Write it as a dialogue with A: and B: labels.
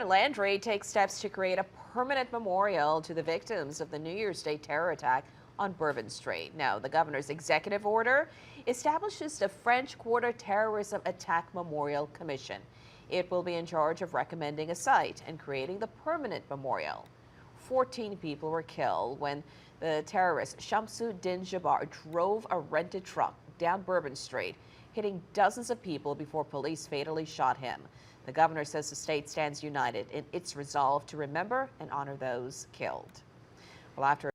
A: Landry takes steps to create a permanent memorial to the victims of the New Year's Day terror attack on Bourbon Street. Now, the governor's executive order establishes the French Quarter Terrorism Attack Memorial Commission. It will be in charge of recommending a site and creating the permanent memorial. 14 people were killed when the terrorist Shamsu Din Jabbar drove a rented truck down Bourbon Street, hitting dozens of people before police fatally shot him. The governor says the state stands united in its resolve to remember and honor those killed. Well, after